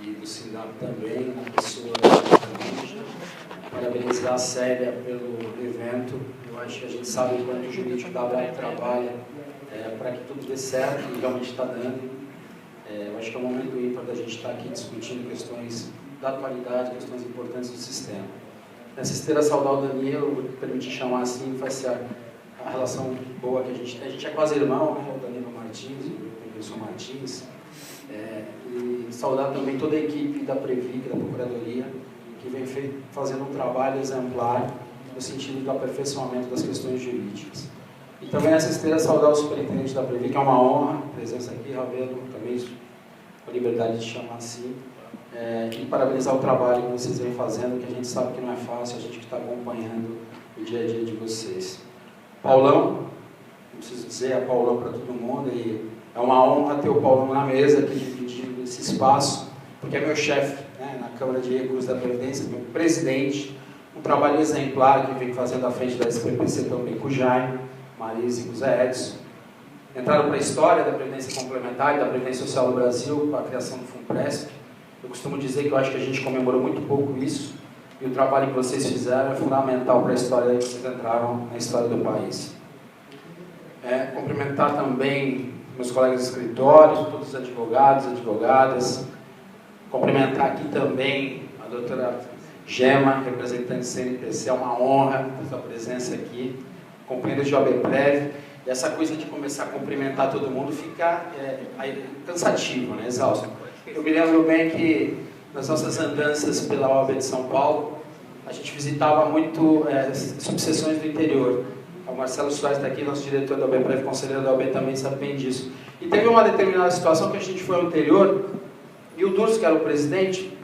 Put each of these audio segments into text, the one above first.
e do SINDAP também, na pessoa também. Parabenizar a Célia pelo evento. Eu acho que a gente sabe o quanto o jurídico da ABRAP trabalha para que tudo dê certo, e realmente está dando. Eu acho que é um momento ímpar da gente estar aqui discutindo questões da atualidade, questões importantes do sistema. Nessa esteira saudar o Danilo, vou permitir chamar assim, vai ser a relação boa que a gente tem. A gente é quase irmão, né? O Danilo Martins e o Wilson Martins. E saudar também toda a equipe da Previc, da Procuradoria, que vem fazendo um trabalho exemplar no sentido do aperfeiçoamento das questões jurídicas. E também nessa esteira saudar o superintendente da Previc, que é uma honra a presença aqui, Ravelo, também com a liberdade de chamar assim, e parabenizar o trabalho que vocês vêm fazendo, que a gente sabe que não é fácil, a gente que está acompanhando o dia a dia de vocês. Paulão, não preciso dizer, é Paulão para todo mundo, e é uma honra ter o Paulão na mesa, aqui dividindo esse espaço, porque é meu chefe, né, na Câmara de Recursos da Previdência, meu presidente, um trabalho exemplar que vem fazendo à frente da SPPC também com o Jaime, Marisa e com o Zé Edson. Entraram para a história da Previdência Complementar e da Previdência Social do Brasil, com a criação do FUNPRESP. Eu costumo dizer que eu acho que a gente comemorou muito pouco isso, e o trabalho que vocês fizeram é fundamental para a história que vocês entraram na história do país. Cumprimentar também meus colegas de escritório, todos os advogados, advogadas. Cumprimentar aqui também a doutora Gema, representante do CNPC, é uma honra a sua presença aqui, companheiro de OABPrev. E essa coisa de começar a cumprimentar todo mundo fica cansativo, né? Exausto. Eu me lembro bem que nas nossas andanças pela OAB de São Paulo, a gente visitava muito subseções do interior. O Marcelo Soares está aqui, nosso diretor da OABPrev, conselheiro da OAB, também sabe bem disso. E teve uma determinada situação que a gente foi ao interior, e o Durso, que era o presidente,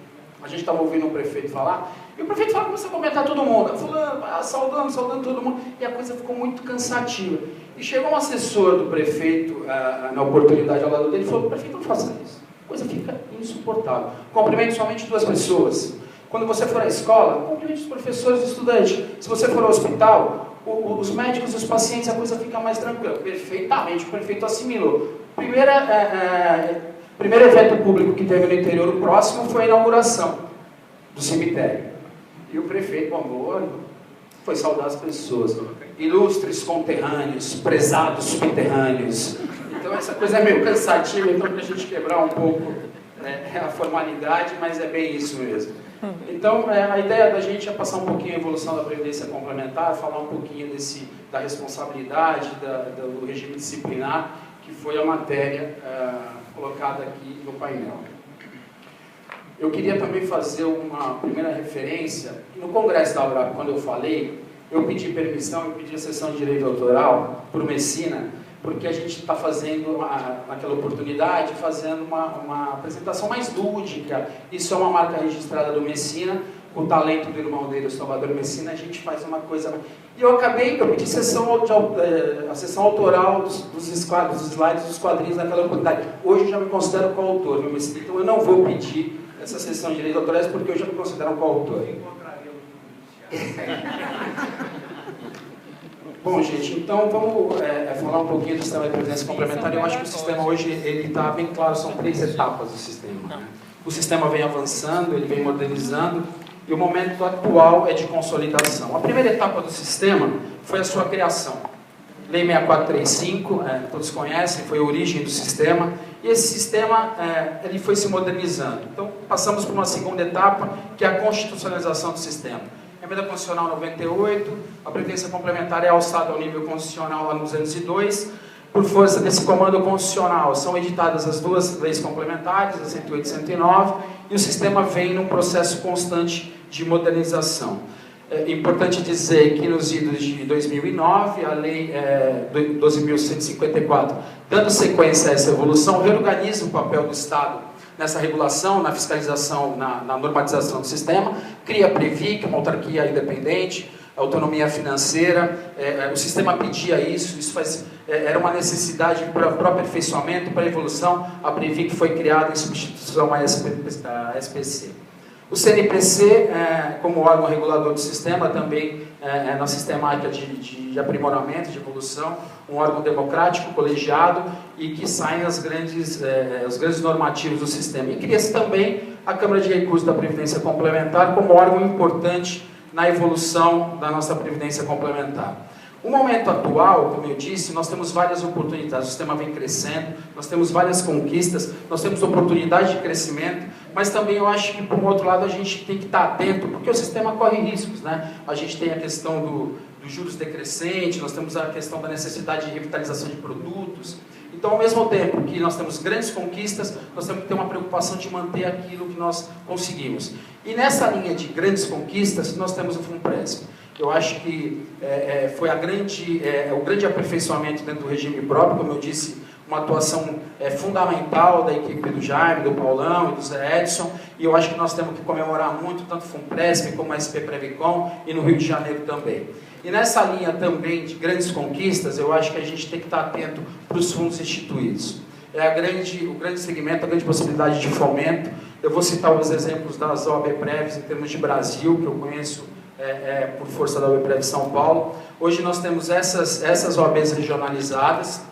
a gente estava ouvindo o prefeito falar, e o prefeito começou a comentar todo mundo, falando, saudando todo mundo, e a coisa ficou muito cansativa. E chegou um assessor do prefeito, na oportunidade ao lado dele, e falou, prefeito, não faça isso, a coisa fica insuportável. Cumprimente somente duas pessoas. Quando você for à escola, cumprimente os professores e os estudantes. Se você for ao hospital, os médicos e os pacientes, a coisa fica mais tranquila. Perfeitamente, o prefeito assimilou. Primeiro evento público que teve no interior, o próximo, foi a inauguração do cemitério. E o prefeito, amor, foi saudar as pessoas. Ilustres conterrâneos, prezados subterrâneos. Então essa coisa é meio cansativa, então para a gente quebrar um pouco a formalidade, mas é bem isso mesmo. Então a ideia da gente é passar um pouquinho a evolução da Previdência Complementar, falar um pouquinho da responsabilidade, do regime disciplinar, que foi a matéria colocada aqui no painel. Eu queria também fazer uma primeira referência. No Congresso da ABRAP, quando eu falei, eu pedi permissão, eu pedi a sessão de direito autoral por Messina, porque a gente está fazendo, naquela oportunidade, fazendo uma apresentação mais lúdica. Isso é uma marca registrada do Messina, com o talento do irmão dele, o Salvador Messina, a gente faz uma coisa... E eu pedi a sessão autoral dos slides, dos quadrinhos naquela oportunidade. Hoje eu já me considero coautor, meu Messina, então eu não vou pedir essa sessão de direitos autorais, porque eu já me considero coautor. Bom, gente, então vamos falar um pouquinho do sistema de previdência complementar. Eu acho que o sistema hoje está bem claro, são 3 etapas do sistema. Né? O sistema vem avançando, ele vem modernizando, e o momento atual é de consolidação. A primeira etapa do sistema foi a sua criação. Lei 6435, todos conhecem, foi a origem do sistema, e esse sistema ele foi se modernizando. Então, passamos por uma segunda etapa, que é a constitucionalização do sistema. Emenda Constitucional 98, a Previdência Complementar é alçada ao nível constitucional lá no 202. Por força desse comando constitucional, são editadas as 2 leis complementares, a 108 e 109, e o sistema vem num processo constante de modernização. É importante dizer que nos idos de 2009, a Lei 12.154, dando sequência a essa evolução, reorganiza o papel do Estado nessa regulação, na fiscalização, na normatização do sistema, cria a Previc, uma autarquia independente, autonomia financeira, o sistema pedia isso era uma necessidade para o aperfeiçoamento, para a evolução. A Previc foi criada em substituição à SPC. O CNPC, como órgão regulador do sistema, também na sistemática de aprimoramento, de evolução, um órgão democrático, colegiado, e que saem os grandes normativos do sistema. E cria-se também a Câmara de Recursos da Previdência Complementar como órgão importante na evolução da nossa Previdência Complementar. O momento atual, como eu disse, nós temos várias oportunidades, o sistema vem crescendo, nós temos várias conquistas, nós temos oportunidade de crescimento, mas também eu acho que, por um outro lado, a gente tem que estar atento, porque o sistema corre riscos, né? A gente tem a questão dos juros decrescentes, nós temos a questão da necessidade de revitalização de produtos. Então, ao mesmo tempo que nós temos grandes conquistas, nós temos que ter uma preocupação de manter aquilo que nós conseguimos. E nessa linha de grandes conquistas, nós temos o FUNPRESP. Eu acho que foi o grande aperfeiçoamento dentro do regime próprio, como eu disse, uma atuação fundamental da equipe do Jaime, do Paulão e do Zé Edson, e eu acho que nós temos que comemorar muito, tanto o FUNPRESP como a SP Previcom, e no Rio de Janeiro também. E nessa linha também de grandes conquistas, eu acho que a gente tem que estar atento para os fundos instituídos. É o grande segmento, a grande possibilidade de fomento. Eu vou citar os exemplos das OABPrevs em termos de Brasil, que eu conheço por força da OABPrev São Paulo. Hoje nós temos essas OABs regionalizadas,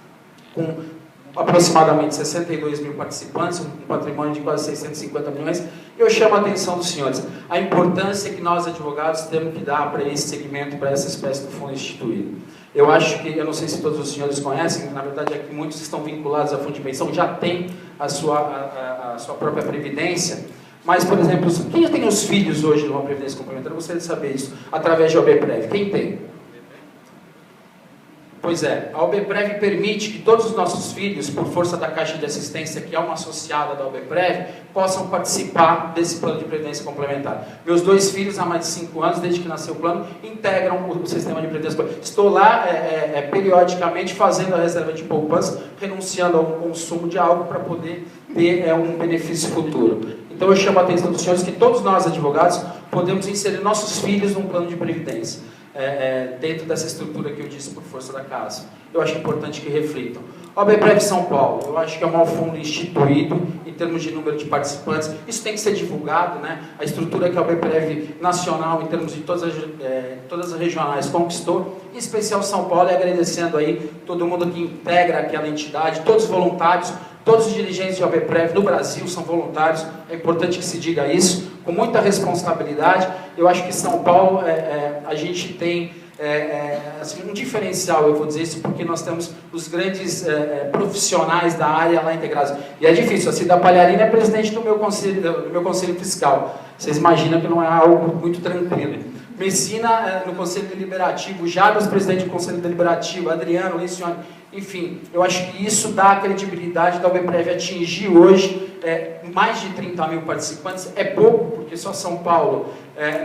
com aproximadamente 62 mil participantes, um patrimônio de quase 650 milhões. Eu chamo a atenção dos senhores, a importância que nós, advogados, temos que dar para esse segmento, para essa espécie do fundo instituído. Eu acho que, eu não sei se todos os senhores conhecem, na verdade é que muitos estão vinculados a fundo de pensão, já tem a sua própria previdência, mas, por exemplo, quem tem os filhos hoje numa previdência complementar? Eu gostaria de saber isso, através de OABPrev. Quem tem? Pois é, a OABPrev permite que todos os nossos filhos, por força da Caixa de Assistência, que é uma associada da OABPrev, possam participar desse plano de previdência complementar. Meus 2 filhos, há mais de 5 anos, desde que nasceu o plano, integram o sistema de previdência complementar. Estou lá, periodicamente, fazendo a reserva de poupança, renunciando ao consumo de algo para poder ter um benefício futuro. Então, eu chamo a atenção dos senhores que todos nós, advogados, podemos inserir nossos filhos num plano de previdência. Dentro dessa estrutura que eu disse por força da casa. Eu acho importante que reflitam. A OABPrev São Paulo, eu acho que é um fundo instituído em termos de número de participantes. Isso tem que ser divulgado, né? A estrutura que a OABPrev nacional, em termos de todas as regionais, conquistou, em especial São Paulo, e agradecendo aí todo mundo que integra aquela entidade, todos os voluntários, todos os dirigentes de OABPrev no Brasil são voluntários, é importante que se diga isso, com muita responsabilidade. Eu acho que São Paulo, a gente tem assim, um diferencial, eu vou dizer isso, porque nós temos os grandes profissionais da área lá integrados. E é difícil, a Cida Palharini é presidente do meu conselho fiscal. Vocês imaginam que não é algo muito tranquilo. Messina no Conselho Deliberativo, Jarbas, presidente do Conselho Deliberativo, Adriano, Lencioni, enfim, eu acho que isso dá a credibilidade da OABPrev atingir hoje mais de 30 mil participantes. É pouco, porque só São Paulo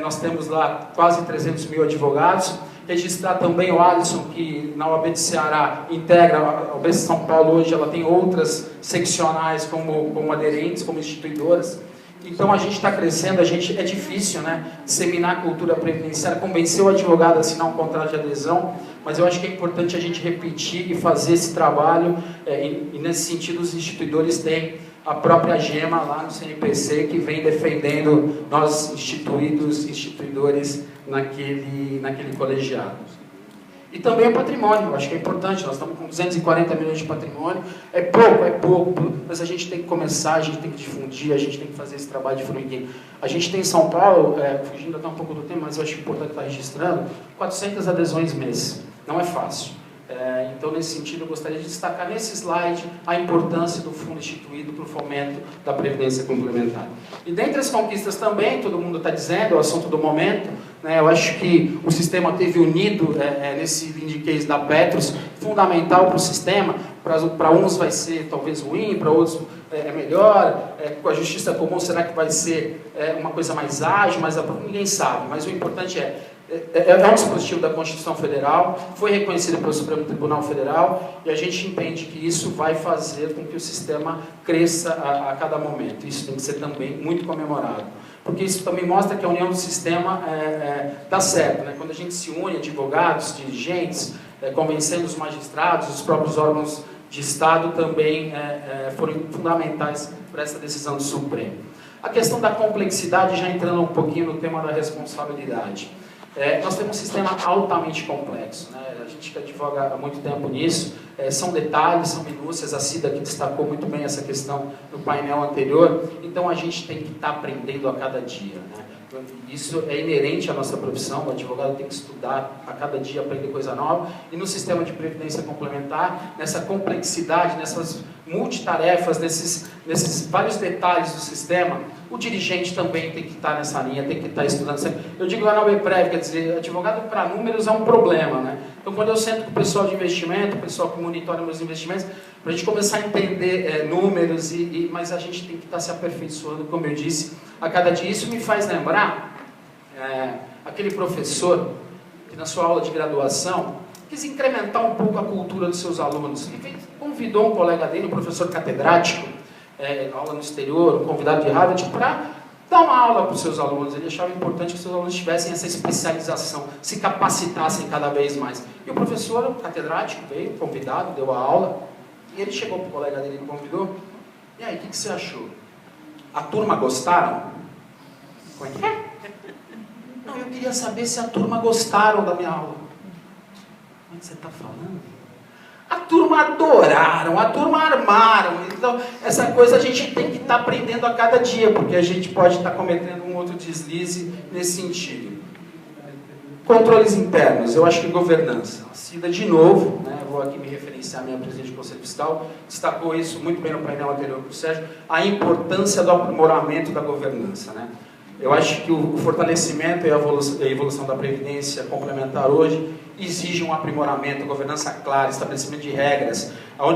nós temos lá quase 300 mil advogados. Registrar também o Alisson, que na OAB de Ceará integra, a OAB de São Paulo hoje ela tem outras seccionais como aderentes, como instituidoras. Então a gente está crescendo, é difícil, né, disseminar a cultura previdenciária, convencer o advogado a assinar um contrato de adesão, mas eu acho que é importante a gente repetir e fazer esse trabalho, e nesse sentido os instituidores têm a própria GEMA lá no CNPC, que vem defendendo nós instituidores naquele colegiado. E também o patrimônio, eu acho que é importante, nós estamos com 240 milhões de patrimônio, é pouco, mas a gente tem que começar, a gente tem que difundir, a gente tem que fazer esse trabalho de formiguinha. A gente tem em São Paulo, fugindo até um pouco do tema, mas eu acho importante estar registrando, 400 adesões mês, não é fácil. Então, nesse sentido, eu gostaria de destacar nesse slide a importância do fundo instituído para o fomento da Previdência Complementar. E dentre as conquistas também, todo mundo está dizendo, é o assunto do momento, né, eu acho que o sistema teve unido nesse Vindicase da Petros, fundamental para o sistema, para uns vai ser talvez ruim, para outros é melhor, com a justiça comum será que vai ser uma coisa mais ágil, mais aprofundada, ninguém sabe, mas o importante é um dispositivo da Constituição Federal, foi reconhecido pelo Supremo Tribunal Federal, e a gente entende que isso vai fazer com que o sistema cresça a cada momento. Isso tem que ser também muito comemorado, porque isso também mostra que a união do sistema dá certo, né? Quando a gente se une, advogados, dirigentes, convencendo os magistrados, os próprios órgãos de Estado também foram fundamentais para essa decisão do Supremo. A questão da complexidade, já entrando um pouquinho no tema da responsabilidade. Nós temos um sistema altamente complexo, né? A gente que advoga há muito tempo nisso, são detalhes, são minúcias, a Cida aqui destacou muito bem essa questão no painel anterior, então a gente tem que estar aprendendo a cada dia, né? Isso é inerente à nossa profissão, o advogado tem que estudar a cada dia, aprender coisa nova, e no sistema de previdência complementar, nessa complexidade, nessas multitarefas, nesses vários detalhes do sistema, o dirigente também tem que estar nessa linha, tem que estar estudando sempre. Eu digo lá na OBPrev, quer dizer, advogado para números é um problema, né? Então, quando eu sento com o pessoal de investimento, o pessoal que monitora meus investimentos, para a gente começar a entender números, mas a gente tem que estar se aperfeiçoando, como eu disse, a cada dia. Isso me faz lembrar aquele professor que na sua aula de graduação quis incrementar um pouco a cultura dos seus alunos. E convidou um colega dele, um professor catedrático, aula no exterior, um convidado de Harvard, para dar uma aula para os seus alunos. Ele achava importante que os seus alunos tivessem essa especialização, se capacitassem cada vez mais. E o professor, o catedrático, veio convidado, deu a aula, e ele chegou para o colega dele e convidou. E aí, o que você achou? A turma gostaram? Como é que é? Não, eu queria saber se a turma gostaram da minha aula. Como é que você está falando? A turma adoraram, a turma armaram. Então, essa coisa a gente tem que estar aprendendo a cada dia, porque a gente pode estar cometendo um outro deslize nesse sentido. Controles internos, eu acho que governança. A Cida, de novo, né, vou aqui me referenciar à minha presidente do Conselho Fiscal, destacou isso muito bem no painel anterior para o Sérgio, a importância do aprimoramento da governança, né? Eu acho que o fortalecimento e a evolução da Previdência complementar hoje exige um aprimoramento, governança clara, estabelecimento de regras,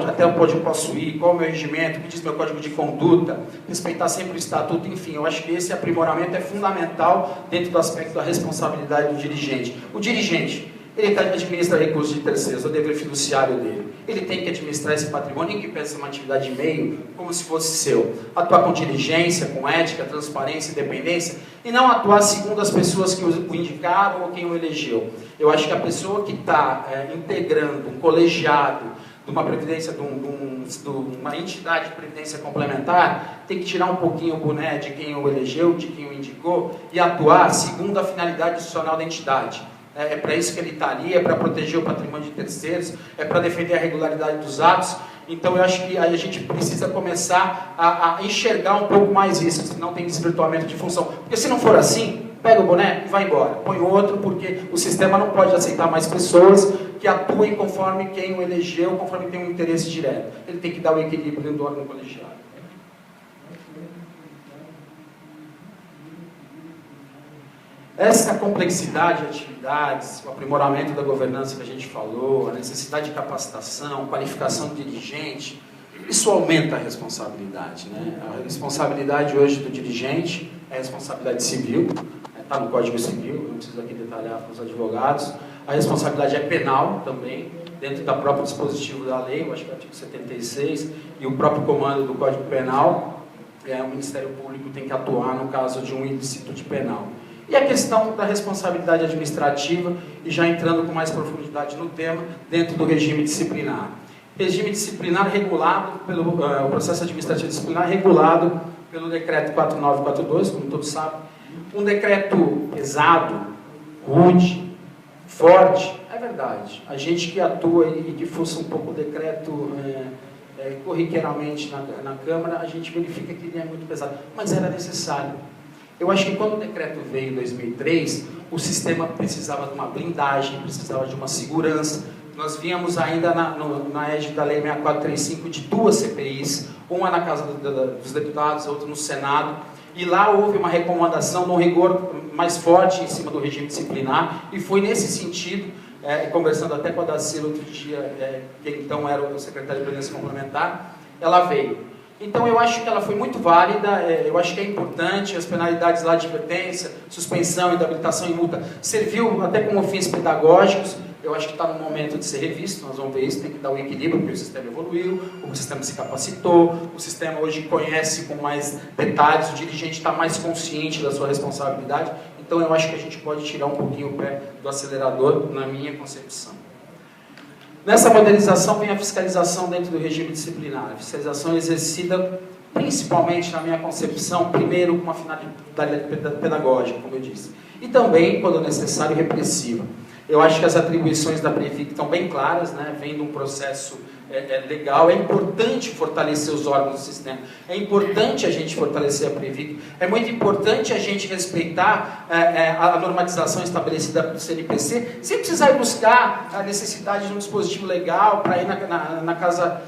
até onde eu posso ir, qual é o meu regimento, o que diz meu código de conduta, respeitar sempre o estatuto, enfim, eu acho que esse aprimoramento é fundamental dentro do aspecto da responsabilidade do dirigente. O dirigente, ele administra recursos de terceiros, é o dever fiduciário dele. Ele tem que administrar esse patrimônio, em que pensa uma atividade de meio, como se fosse seu. Atuar com diligência, com ética, transparência, independência, e não atuar segundo as pessoas que o indicaram ou quem o elegeu. Eu acho que a pessoa que está integrando um colegiado de uma previdência, de uma entidade de previdência complementar, tem que tirar um pouquinho o boné de quem o elegeu, de quem o indicou, e atuar segundo a finalidade institucional da entidade. É para isso que ele está ali, é para proteger o patrimônio de terceiros, é para defender a regularidade dos atos. Então eu acho que a gente precisa começar a enxergar um pouco mais isso, senão tem desvirtuamento de função. Porque se não for assim, pega o boné e vai embora. Põe outro, porque o sistema não pode aceitar mais pessoas que atuem conforme quem o elegeu, conforme tem um interesse direto. Ele tem que dar o equilíbrio dentro do órgão colegiado. Essa complexidade de atividades, o aprimoramento da governança que a gente falou, a necessidade de capacitação, qualificação do dirigente, isso aumenta a responsabilidade, né? A responsabilidade hoje do dirigente é a responsabilidade civil, está no Código Civil, não preciso aqui detalhar para os advogados. A responsabilidade é penal também, dentro do próprio dispositivo da lei, eu acho que é o artigo 76, e o próprio comando do Código Penal, o Ministério Público tem que atuar no caso de um ilícito penal. E a questão da responsabilidade administrativa, e já entrando com mais profundidade no tema, dentro do regime disciplinar. Regime disciplinar regulado pelo o processo administrativo disciplinar regulado pelo decreto 4942, como todos sabem. Um decreto pesado, rude, forte, é verdade. A gente que atua e que fosse um pouco o decreto corriqueiramente na Câmara, a gente verifica que ele é muito pesado, mas era necessário. Eu acho que quando o decreto veio em 2003, o sistema precisava de uma blindagem, precisava de uma segurança. Nós víamos ainda na égide da Lei 6435 de duas CPIs, uma na Casa dos Deputados, outra no Senado, e lá houve uma recomendação de um rigor mais forte em cima do regime disciplinar, e foi nesse sentido, conversando até com a Dacila outro dia, que então era o secretário de Previdência Complementar, ela veio. Então eu acho que ela foi muito válida, eu acho que é importante, as penalidades lá de advertência, suspensão, inabilitação e multa, serviu até como fins pedagógicos. Eu acho que está no momento de ser revisto, nós vamos ver isso, tem que dar um equilíbrio, porque o sistema evoluiu, o sistema se capacitou, o sistema hoje conhece com mais detalhes, o dirigente está mais consciente da sua responsabilidade, então eu acho que a gente pode tirar um pouquinho o pé do acelerador, na minha concepção. Nessa modernização vem a fiscalização dentro do regime disciplinar, a fiscalização exercida principalmente, na minha concepção, primeiro com uma finalidade pedagógica, como eu disse, e também, quando necessário, repressiva. Eu acho que as atribuições da Previc estão bem claras, né? Vem de um processo legal. É importante fortalecer os órgãos do sistema, é importante a gente fortalecer a Previc, é muito importante a gente respeitar a normatização estabelecida pelo CNPC, sem precisar ir buscar a necessidade de um dispositivo legal para ir na casa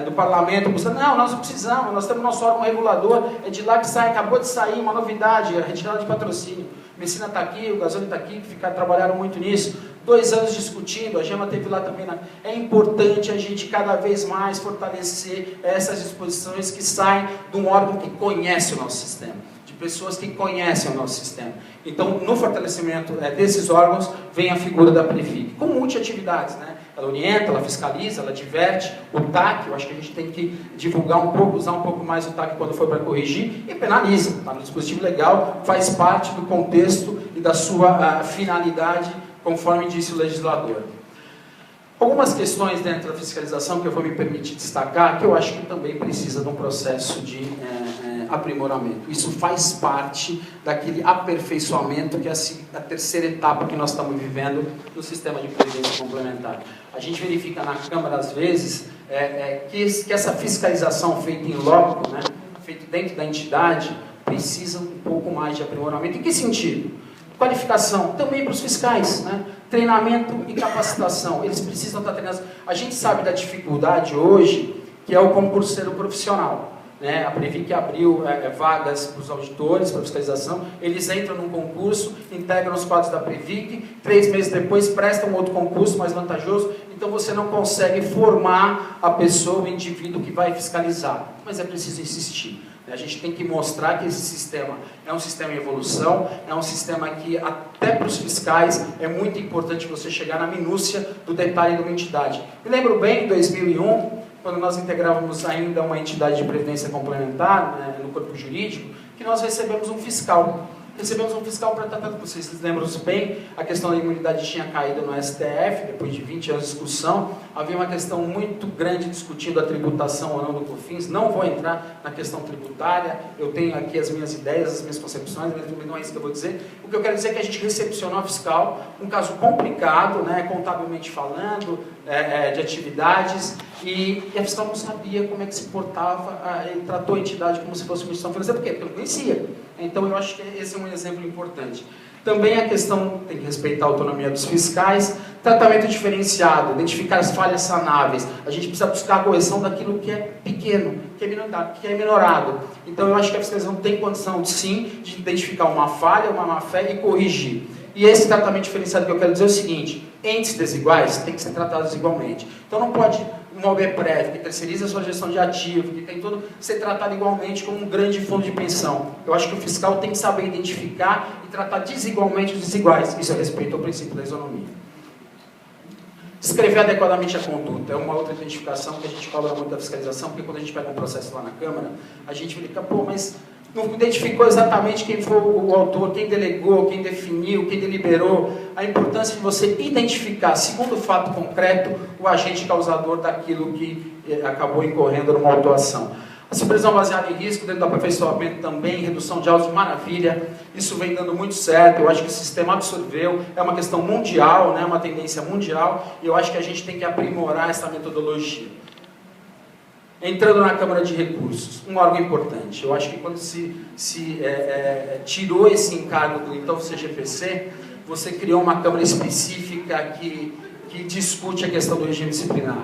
do parlamento, não, nós não precisamos, nós temos nosso órgão regulador, é de lá que sai, acabou de sair uma novidade, a retirada de patrocínio. A Medicina está aqui, o Gasoli está aqui, trabalharam muito nisso. 2 anos discutindo, a Gema teve lá também. É importante a gente cada vez mais fortalecer essas disposições que saem de um órgão que conhece o nosso sistema, de pessoas que conhecem o nosso sistema. Então, no fortalecimento desses órgãos, vem a figura da Previc, com multiatividades, né? Ela orienta, ela fiscaliza, ela diverte. O TAC, eu acho que a gente tem que divulgar um pouco, usar um pouco mais o TAC quando for para corrigir, e penaliza, está no dispositivo legal, faz parte do contexto e da sua finalidade, conforme disse o legislador. Algumas questões dentro da fiscalização que eu vou me permitir destacar, que eu acho que também precisa de um processo de aprimoramento. Isso faz parte daquele aperfeiçoamento que é a terceira etapa que nós estamos vivendo no sistema de previdência complementar. A gente verifica na Câmara, às vezes, que essa fiscalização feita em loco, né, feita dentro da entidade, precisa um pouco mais de aprimoramento. Em que sentido? Qualificação, também para os fiscais, né? Treinamento e capacitação, eles precisam estar treinados. A gente sabe da dificuldade hoje, que é o concurseiro profissional, né? A Previc abriu vagas para os auditores, para fiscalização, eles entram num concurso, integram os quadros da Previc, 3 meses depois prestam outro concurso mais vantajoso, então você não consegue formar a pessoa, o indivíduo que vai fiscalizar, mas é preciso insistir. A gente tem que mostrar que esse sistema é um sistema em evolução, é um sistema que, até para os fiscais, é muito importante você chegar na minúcia do detalhe de uma entidade. Me lembro bem, em 2001, quando nós integrávamos ainda uma entidade de previdência complementar, né, no corpo jurídico, que nós recebemos um fiscal. Recebemos um fiscal para tratar, vocês lembram bem, a questão da imunidade tinha caído no STF, depois de 20 anos de discussão, havia uma questão muito grande discutindo a tributação ou não do COFINS, não vou entrar na questão tributária, eu tenho aqui as minhas ideias, as minhas concepções, mas não é isso que eu vou dizer. O que eu quero dizer é que a gente recepcionou a fiscal, um caso complicado, né, contabilmente falando, de atividades, e a fiscal não sabia como é que se portava, ele tratou a entidade como se fosse uma instituição financeira, por quê? Porque eu não conhecia. Então eu acho que esse é um exemplo importante. Também a questão, tem que respeitar a autonomia dos fiscais, tratamento diferenciado, identificar as falhas sanáveis. A gente precisa buscar a correção daquilo que é pequeno, que é minorado. Então eu acho que a fiscalização tem condição, sim, de identificar uma falha, uma má-fé e corrigir. E esse tratamento diferenciado que eu quero dizer é o seguinte: entes desiguais têm que ser tratados igualmente. Então não pode uma OBPREV, que terceiriza a sua gestão de ativo, que tem tudo, ser tratado igualmente como um grande fundo de pensão. Eu acho que o fiscal tem que saber identificar e tratar desigualmente os desiguais. Isso é respeito ao princípio da isonomia. Descrever adequadamente a conduta é uma outra identificação que a gente cobra muito da fiscalização, porque quando a gente pega um processo lá na Câmara, a gente fica, pô, mas não identificou exatamente quem foi o autor, quem delegou, quem definiu, quem deliberou. A importância de você identificar, segundo o fato concreto, o agente causador daquilo que acabou incorrendo numa autuação. A supervisão baseada em risco, dentro do aperfeiçoamento também, redução de autos, maravilha. Isso vem dando muito certo, eu acho que o sistema absorveu, é uma questão mundial, né, uma tendência mundial, e eu acho que a gente tem que aprimorar essa metodologia. Entrando na Câmara de Recursos, um órgão importante. Eu acho que quando se tirou esse encargo do então CGPC, você criou uma Câmara específica que discute a questão do regime disciplinar.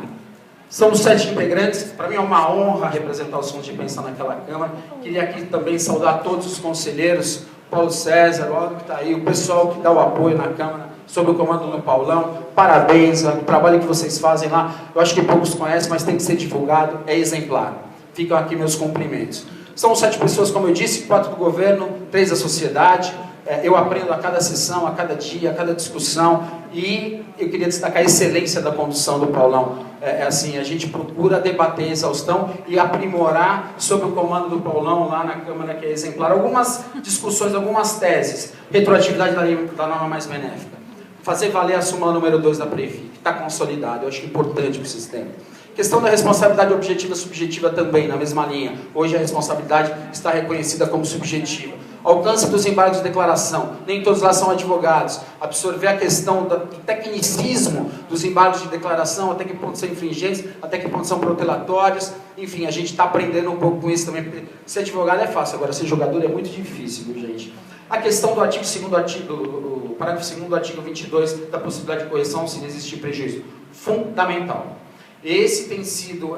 Somos 7 integrantes, para mim é uma honra representar os fundos de pensão naquela Câmara. Queria aqui também saudar todos os conselheiros, Paulo César, o Aldo que está aí, o pessoal que dá o apoio na Câmara, sob o comando do Paulão. Parabéns, o trabalho que vocês fazem lá, eu acho que poucos conhecem, mas tem que ser divulgado, é exemplar. Ficam aqui meus cumprimentos. São 7 pessoas, como eu disse, 4 do governo, 3 da sociedade. Eu aprendo a cada sessão, a cada dia, a cada discussão, e eu queria destacar a excelência da condução do Paulão. Assim, a gente procura debater exaustão e aprimorar sob o comando do Paulão lá na Câmara, que é exemplar. Algumas discussões, algumas teses. Retroatividade da norma mais benéfica. Fazer valer a súmula número 2 da Previc, que está consolidado, eu acho importante para o sistema. Questão da responsabilidade objetiva e subjetiva também, na mesma linha. Hoje a responsabilidade está reconhecida como subjetiva. Alcance dos embargos de declaração, nem todos lá são advogados. Absorver a questão do tecnicismo dos embargos de declaração, até que ponto são infringentes, até que ponto são protelatórios. Enfim, a gente está aprendendo um pouco com isso também, porque ser advogado é fácil, agora ser jogador é muito difícil, viu, gente? A questão do artigo 2º, o parágrafo 2º do artigo 22, da possibilidade de correção se existir prejuízo. Fundamental. Esse tem sido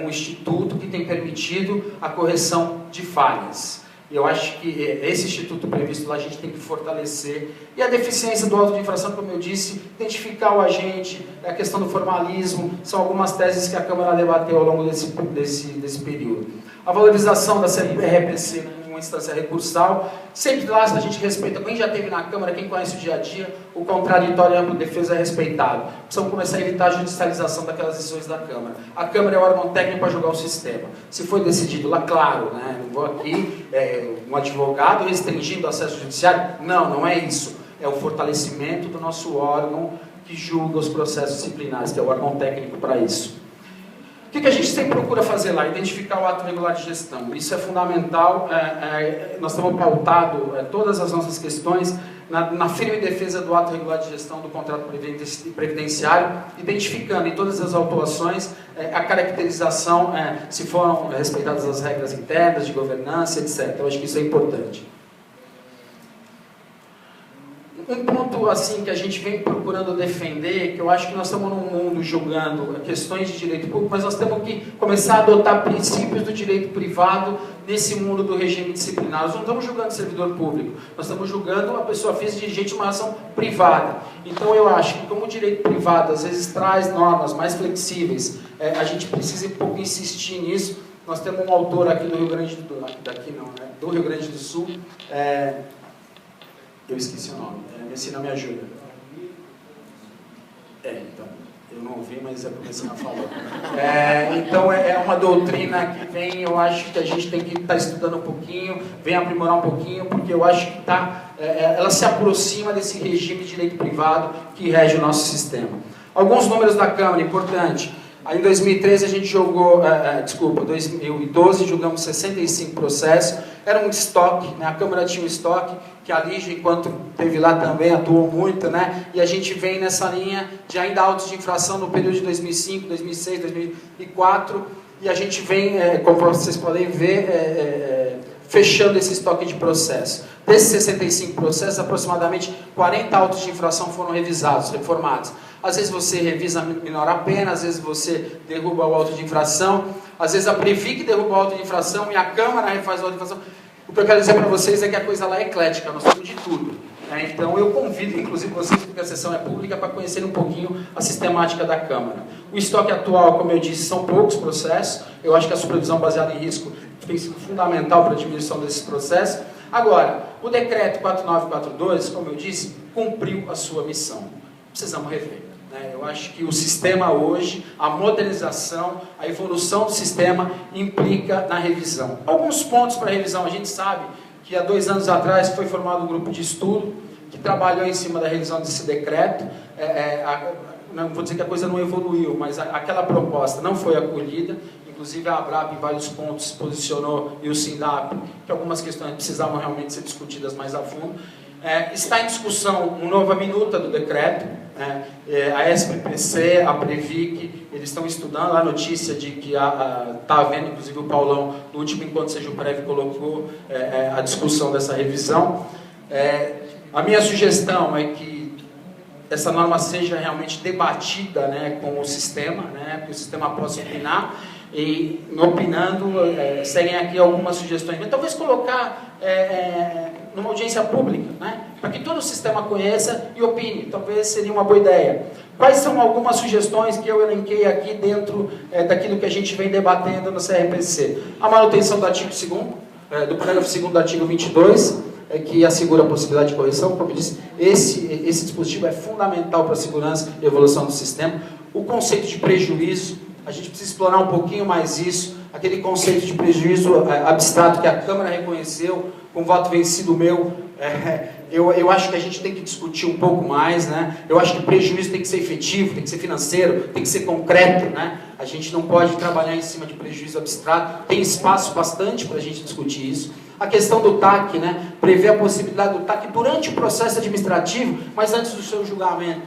um instituto que tem permitido a correção de falhas. Eu acho que esse instituto previsto lá a gente tem que fortalecer. E a deficiência do auto de infração, como eu disse, identificar o agente, a questão do formalismo, são algumas teses que a Câmara debateu ao longo desse período. A valorização da CRPC como uma instância recursal, sempre lá a gente respeita, quem já esteve na Câmara, quem conhece o dia a dia, o contraditório e a ampla defesa é respeitado. Precisamos começar a evitar a judicialização daquelas decisões da Câmara. A Câmara é o órgão técnico para julgar o sistema. Se foi decidido lá, claro, né, não vou aqui, um advogado restringindo o acesso judiciário, não é isso. É o fortalecimento do nosso órgão que julga os processos disciplinares, que é o órgão técnico para isso. O que a gente sempre procura fazer lá? Identificar o ato regular de gestão. Isso é fundamental. Nós estamos pautados todas as nossas questões na firme defesa do ato regular de gestão do contrato previdenciário, identificando em todas as autuações a caracterização, se foram respeitadas as regras internas de governança, etc. Eu acho que isso é importante. Um ponto assim que a gente vem procurando defender, que eu acho que nós estamos num mundo julgando questões de direito público, mas nós temos que começar a adotar princípios do direito privado nesse mundo do regime disciplinar. Nós não estamos julgando servidor público, nós estamos julgando a pessoa física dirigente de uma ação privada. Então eu acho que como o direito privado às vezes traz normas mais flexíveis, a gente precisa um pouco insistir nisso. Nós temos um autor aqui do Rio Grande do Rio Grande do Sul, eu esqueci o nome, esse não me ajuda. Então, eu não ouvi, mas é porque você não falou. Então, é uma doutrina que vem, eu acho que a gente tem que estar estudando um pouquinho, vem aprimorar um pouquinho, porque eu acho que ela se aproxima desse regime de direito privado que rege o nosso sistema. Alguns números da Câmara, importante. Aí em 2013 a gente jogou, 2012 julgamos 65 processos, era um estoque, né? A Câmara tinha um estoque, que a Lígia, enquanto esteve lá também, atuou muito, né? E a gente vem nessa linha de ainda autos de infração no período de 2005, 2006, 2004, e a gente vem, como vocês podem ver, fechando esse estoque de processo. Desses 65 processos, aproximadamente 40 autos de infração foram revisados, reformados. Às vezes você revisa menor a pena, às vezes você derruba o auto de infração, às vezes a Previc derruba o auto de infração e a Câmara refaz o auto de infração. O que eu quero dizer para vocês é que a coisa lá é eclética, nós temos de tudo. Né? Então eu convido, inclusive vocês, porque a sessão é pública, para conhecerem um pouquinho a sistemática da Câmara. O estoque atual, como eu disse, são poucos processos. Eu acho que a supervisão baseada em risco tem sido fundamental para a diminuição desses processos. Agora, o decreto 4942, como eu disse, cumpriu a sua missão. Precisamos rever. Eu acho que o sistema hoje, a modernização, a evolução do sistema implica na revisão. Alguns pontos para revisão. A gente sabe que há 2 anos atrás foi formado um grupo de estudo que trabalhou em cima da revisão desse decreto. Não vou dizer que a coisa não evoluiu, mas aquela proposta não foi acolhida. Inclusive a ABRAP em vários pontos se posicionou, e o SINDAP, que algumas questões precisavam realmente ser discutidas mais a fundo. Está em discussão uma nova minuta do decreto, a SPPC, a Previc, eles estão estudando a notícia de que está havendo, inclusive o Paulão, no último encontro Sejupprev colocou a discussão dessa revisão. A minha sugestão é que essa norma seja realmente debatida, né, com o sistema, né, que o sistema possa opinar. E, opinando, seguem aqui algumas sugestões, mas talvez colocar numa audiência pública, né, para que todo o sistema conheça e opine, talvez seria uma boa ideia. Quais são algumas sugestões que eu elenquei aqui dentro daquilo que a gente vem debatendo no CRPC? A manutenção do artigo 2º, do parágrafo 2º do artigo 22, que assegura a possibilidade de correção. Como eu disse, esse dispositivo é fundamental para a segurança e evolução do sistema. O conceito de prejuízo, a gente precisa explorar um pouquinho mais isso, aquele conceito de prejuízo abstrato que a Câmara reconheceu, com voto vencido meu, eu acho que a gente tem que discutir um pouco mais, né? Eu acho que o prejuízo tem que ser efetivo, tem que ser financeiro, tem que ser concreto, né? A gente não pode trabalhar em cima de prejuízo abstrato, tem espaço bastante para a gente discutir isso. A questão do TAC, né? Prever a possibilidade do TAC durante o processo administrativo, mas antes do seu julgamento.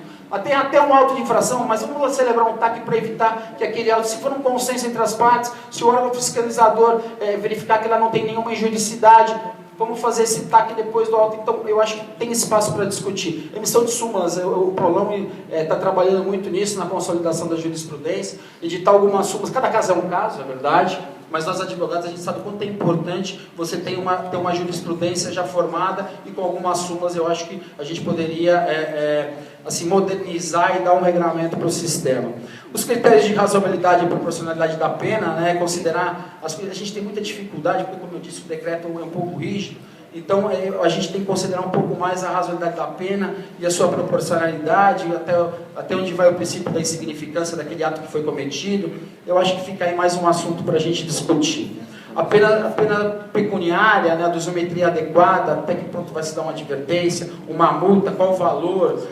Tem até um auto de infração, mas vamos celebrar um TAC para evitar que aquele auto, se for um consenso entre as partes, se o órgão fiscalizador verificar que ela não tem nenhuma injuridicidade, vamos fazer esse TAC depois do auto. Então, eu acho que tem espaço para discutir. Emissão de súmulas, o Paulão está trabalhando muito nisso, na consolidação da jurisprudência, editar algumas súmulas. Cada caso é um caso, é verdade, mas nós advogados, a gente sabe o quanto é importante você ter uma jurisprudência já formada e com algumas súmulas eu acho que a gente poderia assim, modernizar e dar um regramento para o sistema. Os critérios de razoabilidade e proporcionalidade da pena, né, considerar, a gente tem muita dificuldade, porque como eu disse, o decreto é um pouco rígido, então a gente tem que considerar um pouco mais a razoabilidade da pena e a sua proporcionalidade, até onde vai o princípio da insignificância daquele ato que foi cometido. Eu acho que fica aí mais um assunto para a gente discutir. A pena pecuniária, né, a dosiometria adequada, até que ponto vai se dar uma advertência, uma multa, qual o valor,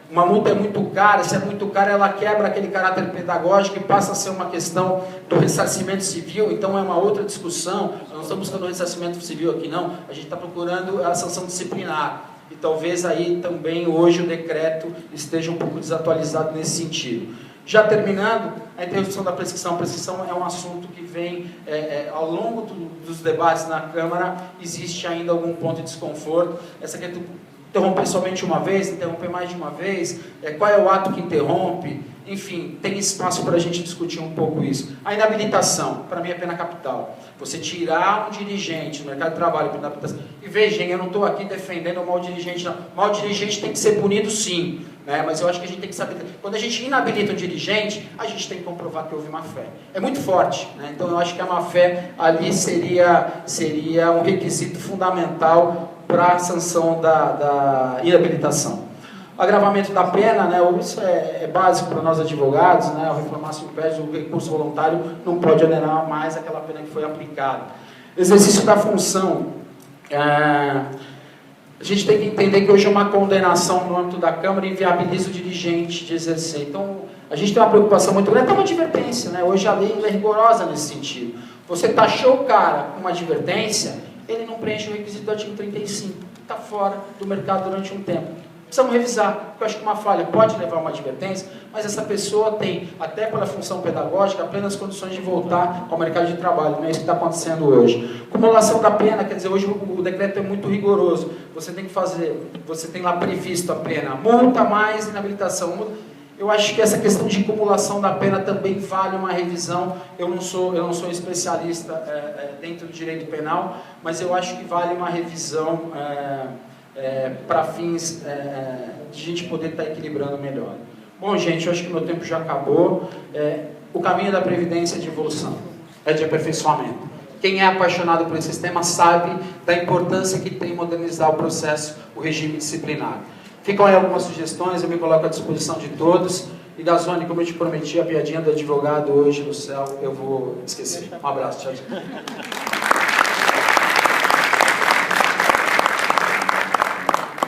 uma multa é muito cara, se é muito cara ela quebra aquele caráter pedagógico e passa a ser uma questão do ressarcimento civil, então é uma outra discussão, nós não estamos buscando o ressarcimento civil aqui não, a gente está procurando a sanção disciplinar, e talvez aí também hoje o decreto esteja um pouco desatualizado nesse sentido. Já terminando, a interrupção da prescrição. A prescrição é um assunto que vem, ao longo dos debates na Câmara, existe ainda algum ponto de desconforto. Essa questão interromper somente uma vez, interromper mais de uma vez, qual é o ato que interrompe, enfim, tem espaço para a gente discutir um pouco isso. A inabilitação, para mim é pena capital. Você tirar um dirigente do mercado de trabalho por inabilitação, e vejam, eu não estou aqui defendendo o mau dirigente, não. O mau dirigente tem que ser punido sim, né? Mas eu acho que a gente tem que saber, quando a gente inabilita um dirigente, a gente tem que comprovar que houve má fé. É muito forte, né? Então eu acho que a má fé ali seria um requisito fundamental para a sanção da inabilitação. O agravamento da pena, né, isso é básico para nós advogados, né, ao reclamar se impede, o recurso voluntário não pode onerar mais aquela pena que foi aplicada. Exercício da função. A gente tem que entender que hoje uma condenação no âmbito da Câmara inviabiliza o dirigente de exercer. Então, a gente tem uma preocupação muito grande, é uma advertência, né? Hoje a lei é rigorosa nesse sentido. Você taxou o cara com uma advertência, ele não preenche o requisito do artigo 35, está fora do mercado durante um tempo. Precisamos revisar, porque eu acho que uma falha pode levar a uma advertência, mas essa pessoa tem, até pela função pedagógica, plenas condições de voltar ao mercado de trabalho. Não é isso que está acontecendo hoje. Acumulação da pena, quer dizer, hoje o decreto é muito rigoroso. Você tem que fazer, você tem lá previsto a pena, multa mais inabilitação. Eu acho que essa questão de acumulação da pena também vale uma revisão. Eu não sou especialista dentro do direito penal, mas eu acho que vale uma revisão para fins de a gente poder estar equilibrando melhor. Bom, gente, eu acho que meu tempo já acabou. O caminho da Previdência é de evolução, é de aperfeiçoamento. Quem é apaixonado por esse sistema sabe da importância que tem modernizar o processo, o regime disciplinar. Ficam aí algumas sugestões, eu me coloco à disposição de todos. E Gazoni, como eu te prometi, a piadinha do advogado hoje no céu, eu vou esquecer. Um abraço, tchau, tchau.